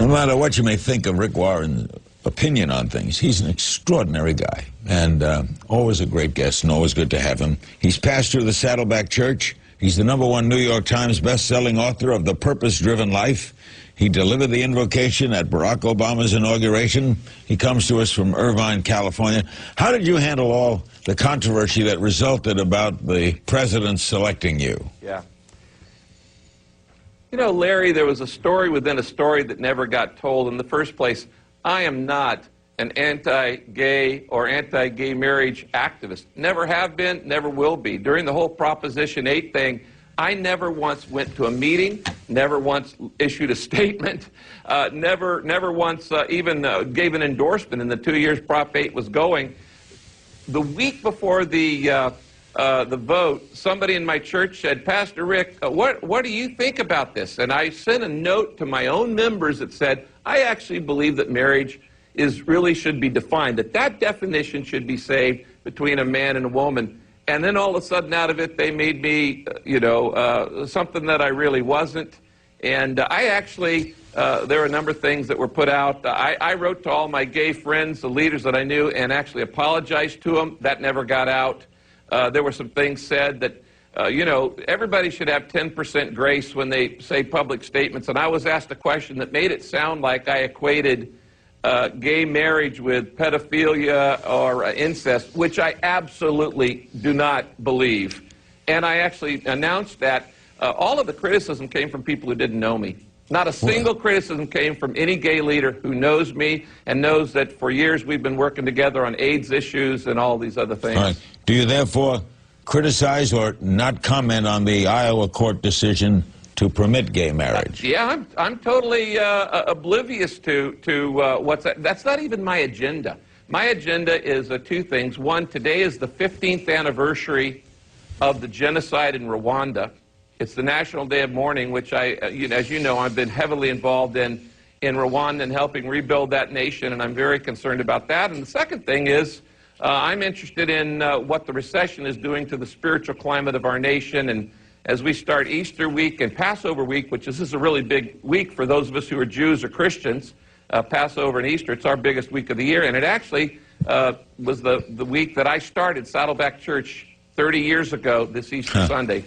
matter what you may think of Rick Warren's opinion on things, he's an extraordinary guy, and always a great guest, and always good to have him. He's pastor of the Saddleback Church. He's the #1 New York Times best-selling author of The Purpose-Driven Life. He delivered the invocation at Barack Obama's inauguration. He comes to us from Irvine, California. How did you handle all the controversy that resulted about the president selecting you? Yeah. You know, Larry, there was a story within a story that never got told. In the first place, I am not an anti-gay or anti-gay marriage activist. Never have been, never will be. During the whole Proposition 8 thing, I never once went to a meeting, never once issued a statement, never once even gave an endorsement in the 2 years Prop 8 was going. The week before the vote, somebody in my church said, "Pastor Rick, what do you think about this?" And I sent a note to my own members that said, I actually believe that marriage really should be defined, that definition should be saved between a man and a woman. And then all of a sudden out of it, they made me, something that I really wasn't. And I actually, there were a number of things that were put out. I wrote to all my gay friends, the leaders that I knew, and actually apologized to them. That never got out. There were some things said that, everybody should have 10% grace when they say public statements. And I was asked a question that made it sound like I equated gay marriage with pedophilia or incest, which I absolutely do not believe. And I actually announced that all of the criticism came from people who didn't know me. Not a single criticism came from any gay leader who knows me and knows that for years we've been working together on AIDS issues and all these other things. All right. Do you therefore criticize or not comment on the Iowa court decision to permit gay marriage? Yeah, I'm totally oblivious to what's that. That's not even my agenda. My agenda is two things. One, today is the 15th anniversary of the genocide in Rwanda. It's the National Day of Mourning, which as you know, I've been heavily involved in Rwanda and helping rebuild that nation, and I'm very concerned about that. And the second thing is, I'm interested in what the recession is doing to the spiritual climate of our nation. And as we start Easter week and Passover week, which is a really big week for those of us who are Jews or Christians, Passover and Easter, it's our biggest week of the year. And it actually was the week that I started Saddleback Church 30 years ago this Easter Sunday.